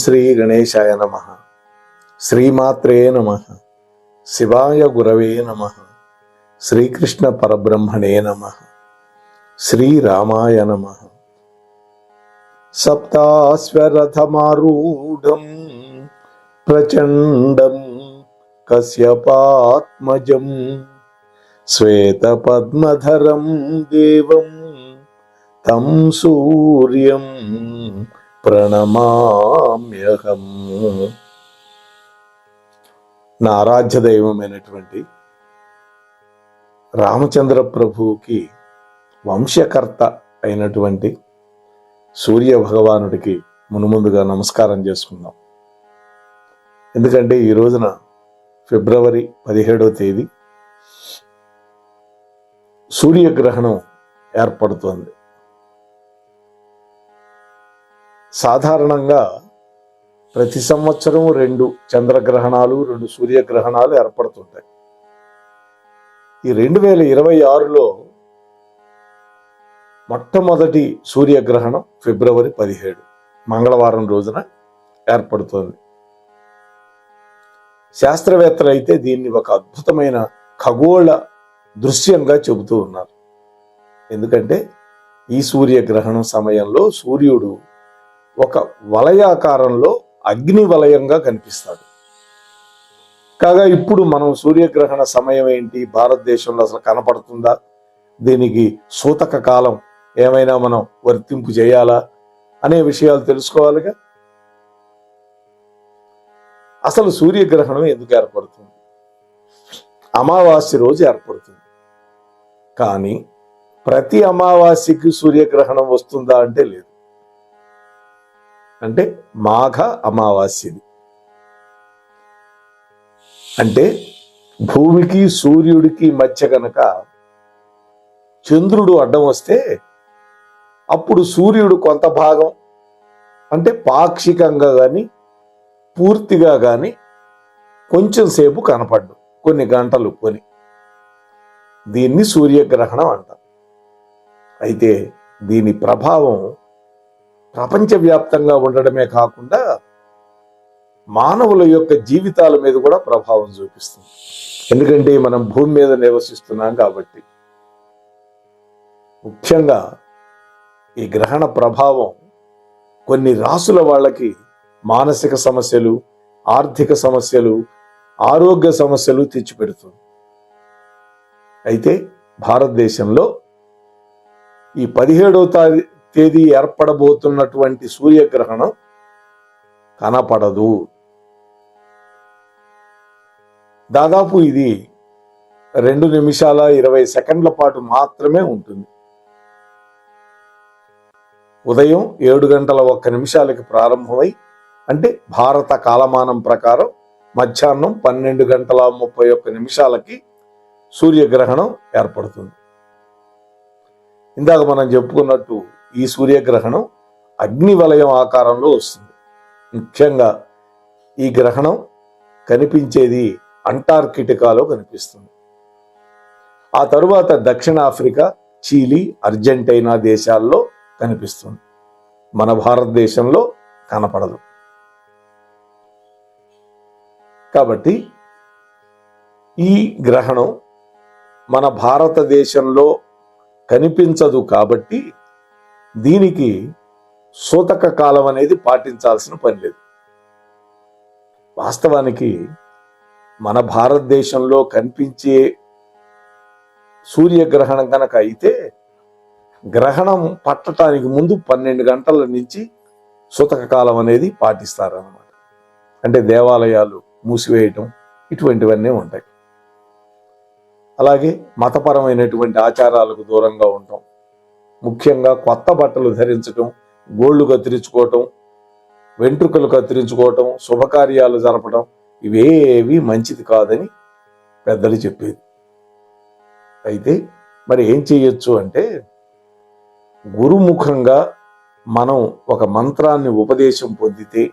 శ్రీ గణేశాయ నమః. శ్రీమాత్రే నమః. శివాయ గురవే నమః. శ్రీకృష్ణ పరబ్రహ్మణే నమః. శ్రీరామాయ నమః. సప్తాశ్వరథమారూఢం ప్రచండం కశ్యపాత్మజం శ్వేతపద్మధరం దేవం తం సూర్యం ప్రణమామ్యహం. నా ఆరాధ్య దైవమైనటువంటి రామచంద్ర ప్రభువుకి వంశకర్త అయినటువంటి సూర్య భగవానుడికి మునుముందుగా నమస్కారం చేసుకుందాం. ఎందుకంటే ఈ రోజున ఫిబ్రవరి 17వ తేదీ సూర్యగ్రహణం ఏర్పడుతోంది. సాధారణంగా ప్రతి సంవత్సరం 2 చంద్రగ్రహణాలు 2 సూర్యగ్రహణాలు ఏర్పడుతుంటాయి. ఈ 2026లో మొట్టమొదటి సూర్యగ్రహణం ఫిబ్రవరి 17 మంగళవారం రోజున ఏర్పడుతోంది. శాస్త్రవేత్తలు అయితే దీన్ని ఒక అద్భుతమైన ఖగోళ దృశ్యంగా చెబుతూ ఉన్నారు. ఎందుకంటే ఈ సూర్యగ్రహణం సమయంలో సూర్యుడు ఒక వలయాకారంలో అగ్ని వలయంగా కనిపిస్తాడు. కాగా ఇప్పుడు మనం సూర్యగ్రహణ సమయం ఏంటి, భారతదేశంలో అసలు కనపడుతుందా, దీనికి సూతక కాలం ఏమైనా మనం వర్తింపు చేయాలా అనే విషయాలు తెలుసుకోవాలిగా. అసలు సూర్యగ్రహణం ఎందుకు ఏర్పడుతుంది? అమావాస్య రోజు ఏర్పడుతుంది. కానీ ప్రతి అమావాస్యకి సూర్యగ్రహణం వస్తుందా అంటే లేదు. అంటే మాఘ అమావాస్యది. అంటే భూమికి సూర్యుడికి మధ్య గనక చంద్రుడు అడ్డం వస్తే అప్పుడు సూర్యుడు కొంత భాగం అంటే పాక్షికంగా కానీ పూర్తిగా కానీ కొంచెం సేపు కనపడ్డు, కొన్ని గంటలు కొని. దీన్ని సూర్యగ్రహణం అంటారు. అయితే దీని ప్రభావం ప్రపంచవ్యాప్తంగా ఉండడమే కాకుండా మానవుల యొక్క జీవితాల మీద కూడా ప్రభావం చూపిస్తుంది. ఎందుకంటే మనం భూమి మీద నివసిస్తున్నాం కాబట్టి. ముఖ్యంగా ఈ గ్రహణ ప్రభావం కొన్ని రాసుల వాళ్ళకి మానసిక సమస్యలు, ఆర్థిక సమస్యలు, ఆరోగ్య సమస్యలు తెచ్చిపెడుతుంది. అయితే భారతదేశంలో ఈ 17వ తేదీ ఏర్పడబోతున్నటువంటి సూర్యగ్రహణం కనపడదు. దాదాపు ఇది 2 నిమిషాల 20 సెకండ్ల పాటు మాత్రమే ఉంటుంది. ఉదయం 7 గంటల 1 నిమిషాలకి ప్రారంభమై, అంటే భారత కాలమానం ప్రకారం మధ్యాహ్నం 12 గంటల 31 నిమిషాలకి సూర్యగ్రహణం ఏర్పడుతుంది. ఇందాక మనం చెప్పుకున్నట్టు ఈ సూర్యగ్రహణం అగ్ని వలయం ఆకారంలో వస్తుంది. ముఖ్యంగా ఈ గ్రహణం కనిపించేది అంటార్కిటికాలో కనిపిస్తుంది. ఆ తరువాత దక్షిణాఫ్రికా, చిలీ, అర్జెంటీనా దేశాల్లో కనిపిస్తుంది. మన భారతదేశంలో కనపడదు. కాబట్టి ఈ గ్రహణం మన భారతదేశంలో కనిపించదు. కాబట్టి దీనికి సూతక కాలం అనేది పాటించాల్సిన పని లేదు. వాస్తవానికి మన భారతదేశంలో కనిపించే సూర్యగ్రహణం కనుక అయితే గ్రహణం పట్టడానికి ముందు 12 గంటల నుంచి సూతక కాలం అనేది పాటిస్తారన్నమాట. అంటే దేవాలయాలు మూసివేయటం ఇటువంటివన్నీ ఉంటాయి. అలాగే మతపరమైనటువంటి ఆచారాలకు దూరంగా ఉండటం, ముఖ్యంగా కొత్త బట్టలు ధరించటం, గోళ్లు కత్తిరించుకోవటం, వెంట్రుకలు కత్తిరించుకోవటం, శుభకార్యాలు జరపడం ఇవేవి మంచిది కాదని పెద్దలు చెప్పేది. అయితే మరి ఏం చేయొచ్చు అంటే, గురుముఖంగా మనం ఒక మంత్రాన్ని ఉపదేశం పొందితే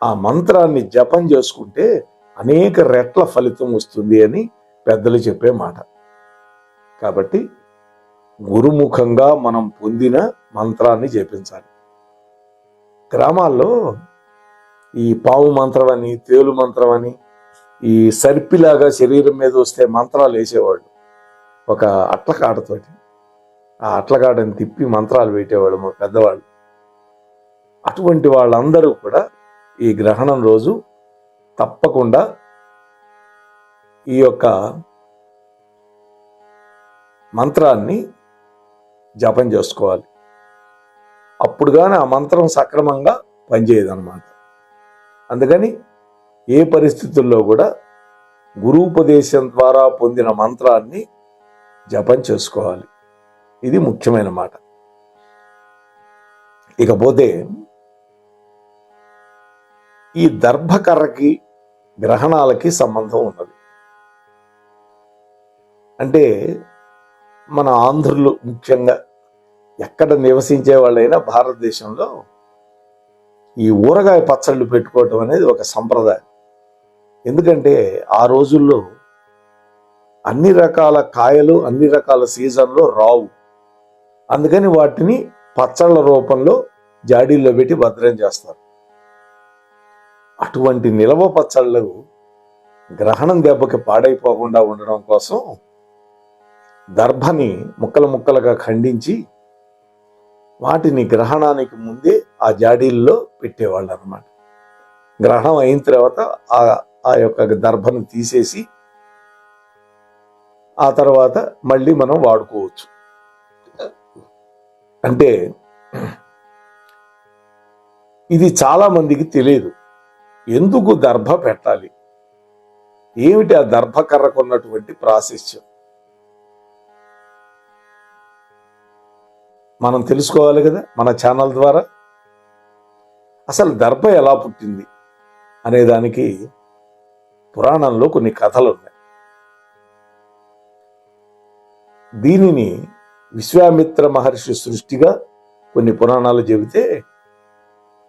ఆ మంత్రాన్ని జపం చేసుకుంటే అనేక రెట్ల ఫలితం వస్తుంది అని పెద్దలు చెప్పే మాట. కాబట్టి గురుముఖంగా మనం పొందిన మంత్రాన్ని జపించాలి. గ్రామాల్లో ఈ పాము మంత్రం అని, తేలు మంత్రం అని, ఈ సర్పిలాగా శరీరం మీద వస్తే మంత్రాలు వేసేవాళ్ళు ఒక అట్లకాడతోటి. ఆ అట్లకాడని తిప్పి మంత్రాలు పెట్టేవాళ్ళు మా పెద్దవాళ్ళు. అటువంటి వాళ్ళందరూ కూడా ఈ గ్రహణం రోజు తప్పకుండా ఈ యొక్క మంత్రాన్ని జపం చేసుకోవాలి. అప్పుడు కానీ ఆ మంత్రం సక్రమంగా పనిచేయదన్నమాట. అందుకని ఏ పరిస్థితుల్లో కూడా గురూపదేశం ద్వారా పొందిన మంత్రాన్ని జపం చేసుకోవాలి. ఇది ముఖ్యమైన మాట. ఇకపోతే ఈ దర్భకర్రకి గ్రహణాలకి సంబంధం ఉన్నది. అంటే మన ఆంధ్రులు ముఖ్యంగా ఎక్కడ నివసించే వాళ్ళైనా భారతదేశంలో ఈ ఊరగాయ పచ్చళ్ళు పెట్టుకోవటం అనేది ఒక సంప్రదాయం. ఎందుకంటే ఆ రోజుల్లో అన్ని రకాల కాయలు అన్ని రకాల సీజన్లో రావు. అందుకని వాటిని పచ్చళ్ళ రూపంలో జాడీల్లో పెట్టి భద్రం చేస్తారు. అటువంటి నిలవ పచ్చళ్ళు గ్రహణం దెబ్బకి పాడైపోకుండా ఉండడం కోసం దర్భని ముక్కలు ముక్కలుగా ఖండించి వాటిని గ్రహణానికి ముందే ఆ జాడీల్లో పెట్టేవాళ్ళు అన్నమాట. గ్రహణం అయిన తర్వాత ఆ యొక్క దర్భను తీసేసి ఆ తర్వాత మళ్ళీ మనం వాడుకోవచ్చు. అంటే ఇది చాలా మందికి తెలియదు. ఎందుకు దర్భ పెట్టాలి, ఏమిటి ఆ దర్భకర్రకు ఉన్నటువంటి ప్రాశస్త్యం మనం తెలుసుకోవాలి కదా మన ఛానల్ ద్వారా. అసలు దర్భ ఎలా పుట్టింది అనే దానికి పురాణంలో కొన్ని కథలు ఉన్నాయి. దీనిని విశ్వామిత్ర మహర్షి సృష్టిగా కొన్ని పురాణాలు చెబితే,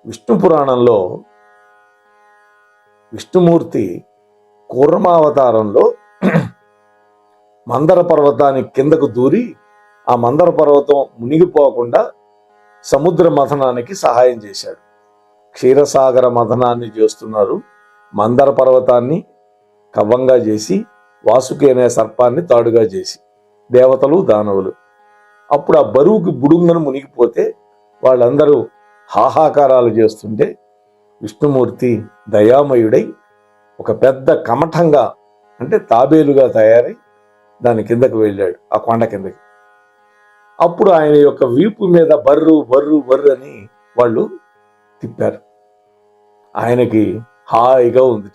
విష్ణు పురాణంలో విష్ణుమూర్తి కూర్మావతారంలో మందర పర్వతానికి కిందకు దూరి ఆ మందర పర్వతం మునిగిపోకుండా సముద్ర మథనానికి సహాయం చేశాడు. క్షీరసాగర మథనాన్ని చేస్తున్నారు. మందర పర్వతాన్ని కవ్వంగా చేసి వాసుకి అనే సర్పాన్ని తాడుగా చేసి దేవతలు దానవులు. అప్పుడు ఆ బరువుకి బుడుంగను మునిగిపోతే వాళ్ళందరూ హాహాకారాలు చేస్తుంటే విష్ణుమూర్తి దయామయుడై ఒక పెద్ద కమఠంగా అంటే తాబేలుగా తయారై దాని కిందకు వెళ్ళాడు, ఆ కొండ కిందకి. అప్పుడు ఆయన యొక్క వీపు మీద బర్రు బర్రు బర్రు అని వాళ్ళు తిప్పారు. ఆయనకి హాయిగా ఉంది.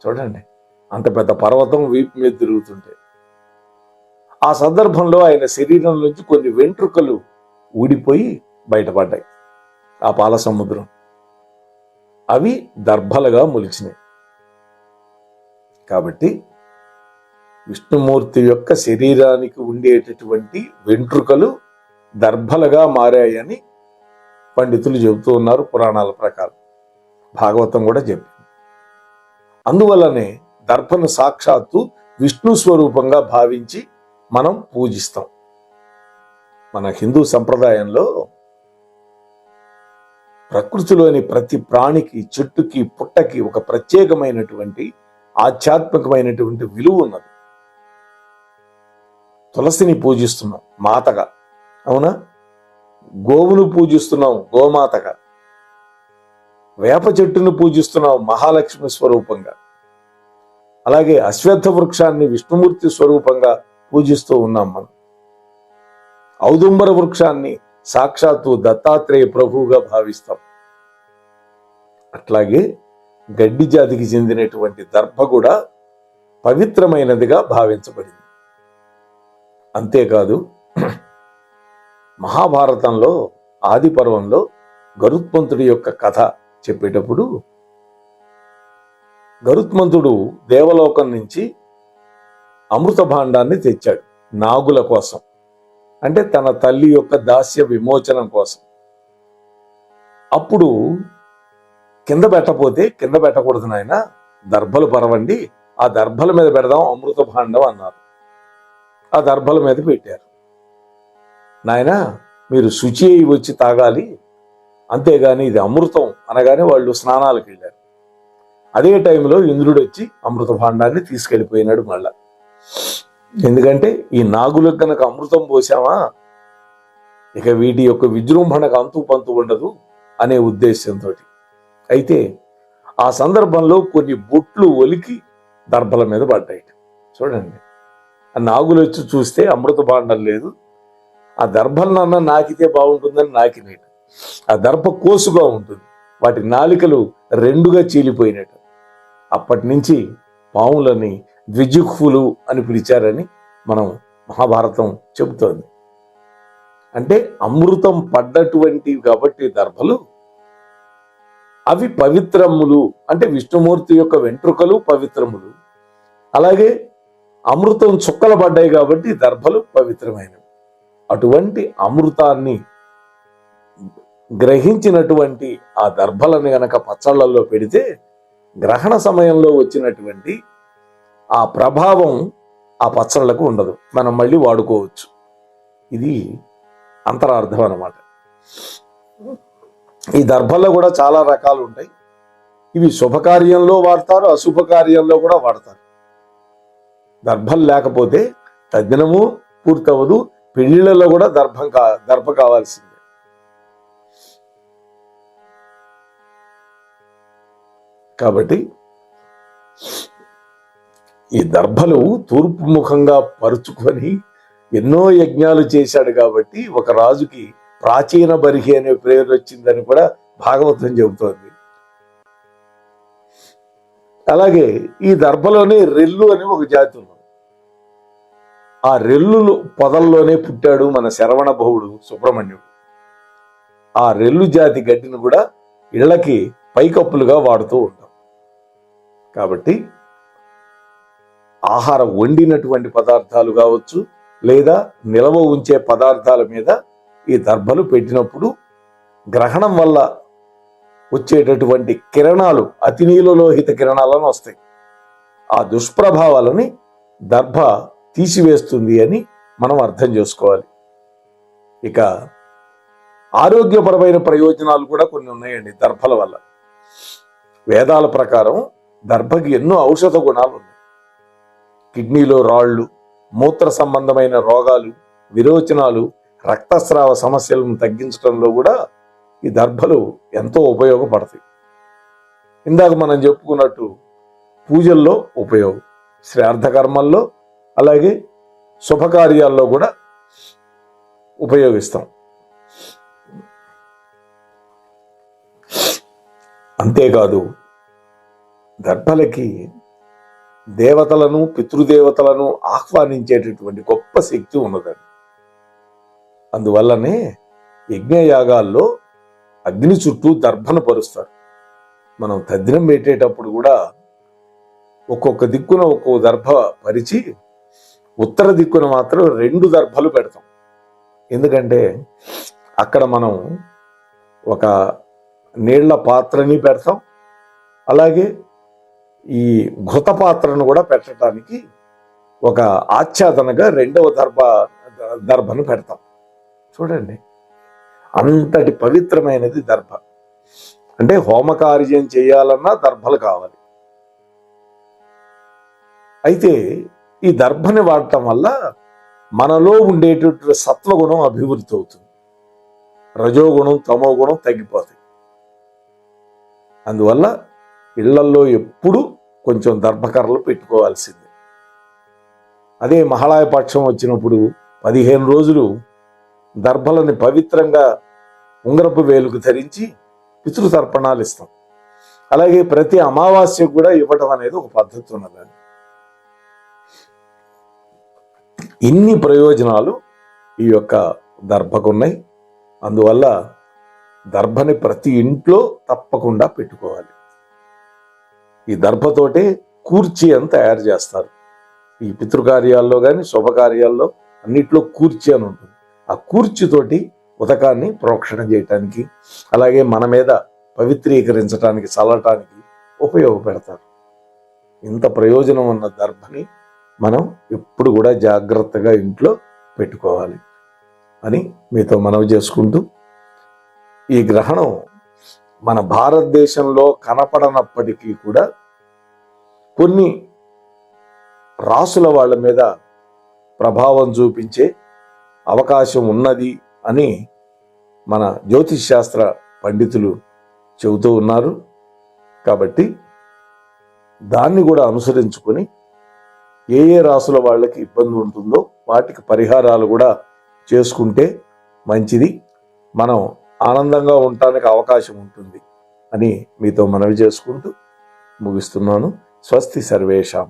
చూడండి, అంత పెద్ద పర్వతం వీపు మీద తిరుగుతుంటే. ఆ సందర్భంలో ఆయన శరీరం నుంచి కొన్ని వెంట్రుకలు ఊడిపోయి బయటపడ్డాయి ఆ పాల సముద్రం. అవి దర్భలుగా మొలిచినాయి. కాబట్టి విష్ణుమూర్తి యొక్క శరీరానికి ఉండేటటువంటి వెంట్రుకలు దర్భలుగా మారాయని పండితులు చెబుతూ ఉన్నారు పురాణాల ప్రకారం. భాగవతం కూడా చెప్పింది. అందువల్లనే దర్భను సాక్షాత్తు విష్ణు స్వరూపంగా భావించి మనం పూజిస్తాం. మన హిందూ సంప్రదాయంలో ప్రకృతిలోని ప్రతి ప్రాణికి, చెట్టుకి, పుట్టకి ఒక ప్రత్యేకమైనటువంటి ఆధ్యాత్మికమైనటువంటి విలువ ఉన్నది. తులసిని పూజిస్తున్నాం మాతగా, అవునా? గోవును పూజిస్తున్నాం గోమాతగా. వేప చెట్టును పూజిస్తున్నాం మహాలక్ష్మి స్వరూపంగా. అలాగే అశ్వత్థ వృక్షాన్ని విష్ణుమూర్తి స్వరూపంగా పూజిస్తూ ఉన్నాం మనం. ఔదుంబర వృక్షాన్ని సాక్షాత్తు దత్తాత్రేయ ప్రభువుగా భావిస్తాం. అట్లాగే గడ్డి జాతికి చెందినటువంటి దర్భ కూడా పవిత్రమైనదిగా భావించబడింది. అంతేకాదు, మహాభారతంలో ఆది పర్వంలో గరుత్మంతుడి యొక్క కథ చెప్పేటప్పుడు గరుత్మంతుడు దేవలోకం నుంచి అమృత భాండాన్ని తెచ్చాడు నాగుల కోసం. అంటే తన తల్లి యొక్క దాస్య విమోచనం కోసం. అప్పుడు కింద పెట్టపోతే, కింద పెట్టకూడదు నాయన, దర్భలు పరవండి, ఆ దర్భల మీద పెడదాం అమృత భాండం అన్నారు. ఆ దర్భల మీద పెట్టారు. నాయన మీరు శుచి అయి వచ్చి తాగాలి, అంతేగాని ఇది అమృతం అనగానే వాళ్ళు స్నానాలకు వెళ్ళారు. అదే టైంలో ఇంద్రుడు వచ్చి అమృత భాండాన్ని తీసుకెళ్లిపోయినాడు మళ్ళా. ఎందుకంటే ఈ నాగులకు గనక అమృతం పోసామా ఇక వీటి యొక్క విజృంభణకు అంతు పంతు ఉండదు అనే ఉద్దేశంతో. అయితే ఆ సందర్భంలో కొన్ని బొట్లు ఒలికి దర్భల మీద పడ్డాయి. చూడండి, ఆ నాగులు వచ్చి చూస్తే అమృత భాండం లేదు, ఆ దర్భలనన్నా నాకితే బాగుంటుందని నాకినేటు. ఆ దర్భ కోసుగా ఉంటుంది, వాటి నాలికలు రెండుగా చీలిపోయినట్టు. అప్పటి నుంచి పాములని ద్విజిహ్వులు అని పిలిచారని మనం మహాభారతం చెబుతోంది. అంటే అమృతం పడ్డటువంటివి కాబట్టి దర్భలు అవి పవిత్రములు, అంటే విష్ణుమూర్తి యొక్క వెంట్రుకలు పవిత్రములు. అలాగే అమృతం చుక్కలు పడ్డాయి కాబట్టి దర్భలు పవిత్రమైనవి. అటువంటి అమృతాన్ని గ్రహించినటువంటి ఆ దర్భలను గనక పచ్చళ్లలో పెడితే గ్రహణ సమయంలో వచ్చినటువంటి ఆ ప్రభావం ఆ పచ్చళ్లకు ఉండదు, మనం మళ్ళీ వాడుకోవచ్చు. ఇది అంతరార్థం అన్నమాట. ఈ దర్భల్లో కూడా చాలా రకాలు ఉంటాయి. ఇవి శుభకార్యంలో వాడతారు, అశుభకార్యంలో కూడా వాడతారు. దర్భలు లేకపోతే తద్దినము పూర్తవదు, పెళ్లిళ్లలో కూడా దర్భ కావాల్సిందే. కాబట్టి ఈ దర్భలు తూర్పు ముఖంగా పరుచుకొని ఎన్నో యజ్ఞాలు చేశాడు కాబట్టి ఒక రాజుకి ప్రాచీన బరిహి అనే పేరు వచ్చిందని కూడా భాగవతం చెబుతోంది. అలాగే ఈ దర్భలోనే రెల్లు అని ఒక జాతి ఉంది. ఆ రెల్లు పొదల్లోనే పుట్టాడు మన శరవణ భవుడు సుబ్రహ్మణ్యుడు. ఆ రెల్లు జాతి గడ్డిని కూడా ఇళ్లకి పైకప్పులుగా వాడుతూ ఉంటాం. కాబట్టి ఆహారం వండినటువంటి పదార్థాలు కావచ్చు, లేదా నిల్వ ఉంచే పదార్థాల మీద ఈ దర్భలు పెట్టినప్పుడు గ్రహణం వల్ల వచ్చేటటువంటి కిరణాలు అతినీలలోహిత కిరణాలను వస్తాయి. ఆ దుష్ప్రభావాలని దర్భ తీసివేస్తుంది అని మనం అర్థం చేసుకోవాలి. ఇక ఆరోగ్యపరమైన ప్రయోజనాలు కూడా కొన్ని ఉన్నాయండి దర్భల వల్ల. వేదాల ప్రకారం దర్భకి ఎన్నో ఔషధ గుణాలు ఉన్నాయి. కిడ్నీలో రాళ్ళు, మూత్ర సంబంధమైన రోగాలు, విరోచనాలు, రక్తస్రావ సమస్యలను తగ్గించడంలో కూడా ఈ దర్భలు ఎంతో ఉపయోగపడతాయి. ఇందాక మనం చెప్పుకున్నట్టు పూజల్లో ఉపయోగం, శ్రాద్ధ కర్మల్లో, అలాగే శుభకార్యాల్లో కూడా ఉపయోగిస్తాం. అంతేకాదు దర్భలకి దేవతలను, పితృదేవతలను ఆహ్వానించేటటువంటి గొప్ప శక్తి ఉన్నదండి. అందువల్లనే యజ్ఞయాగాల్లో అగ్ని చుట్టూ దర్భను పరుస్తారు. మనం తద్దినం పెట్టేటప్పుడు కూడా ఒక్కొక్క దిక్కున ఒక్కొక్క దర్భ పరిచి ఉత్తర దిక్కున మాత్రం 2 దర్భలు పెడతాం. ఎందుకంటే అక్కడ మనం ఒక నీళ్ల పాత్రని పెడతాం, అలాగే ఈ ఘృత పాత్రను కూడా పెట్టడానికి ఒక ఆచ్ఛాదనగా 2వ దర్భను పెడతాం. చూడండి, అంతటి పవిత్రమైనది దర్భ. అంటే హోమకార్యం చేయాలన్నా దర్భలు కావాలి. అయితే ఈ దర్భని వాడటం వల్ల మనలో ఉండేటటువంటి సత్వగుణం అభివృద్ధి అవుతుంది, రజోగుణం తమో గుణం తగ్గిపోతాయి. అందువల్ల ఇళ్లల్లో ఎప్పుడు కొంచెం దర్భకర్రలు పెట్టుకోవాల్సిందే. అదే మహాళయ పక్షం వచ్చినప్పుడు 15 రోజులు దర్భలని పవిత్రంగా ఉంగరపు వేలుకు ధరించి పితృతర్పణాలు ఇస్తాం. అలాగే ప్రతి అమావాస్యకు కూడా ఇవ్వటం అనేది ఒక పద్ధతి ఉన్నది. ఇన్ని ప్రయోజనాలు ఈ యొక్క దర్భకున్నాయి. అందువల్ల దర్భని ప్రతి ఇంట్లో తప్పకుండా పెట్టుకోవాలి. ఈ దర్భతోటే కూర్చి అని తయారు చేస్తారు. ఈ పితృకార్యాల్లో కానీ శుభకార్యాల్లో అన్నిట్లో కూర్చి అని ఉంటుంది. ఆ కూర్చితోటి ఉదకాన్ని ప్రోక్షణ చేయటానికి, అలాగే మన మీద పవిత్రీకరించడానికి, చల్లటానికి ఉపయోగపెడతారు. ఇంత ప్రయోజనం ఉన్న దర్భని మనం ఎప్పుడు కూడా జాగ్రత్తగా ఇంట్లో పెట్టుకోవాలి అని మీతో మనవి చేసుకుంటూ, ఈ గ్రహణం మన భారతదేశంలో కనపడనప్పటికీ కూడా కొన్ని రాసుల వాళ్ళ మీద ప్రభావం చూపించే అవకాశం ఉన్నది అని మన జ్యోతిష్ శాస్త్ర పండితులు చెబుతూ ఉన్నారు. కాబట్టి దాన్ని కూడా అనుసరించుకొని ఏ ఏ రాసుల వాళ్ళకి ఇబ్బంది ఉంటుందో వాటికి పరిహారాలు కూడా చేసుకుంటే మంచిది, మనం ఆనందంగా ఉండటానికి అవకాశం ఉంటుంది అని మీతో మనవి చేసుకుంటూ ముగిస్తున్నాను. స్వస్తి సర్వేషాం.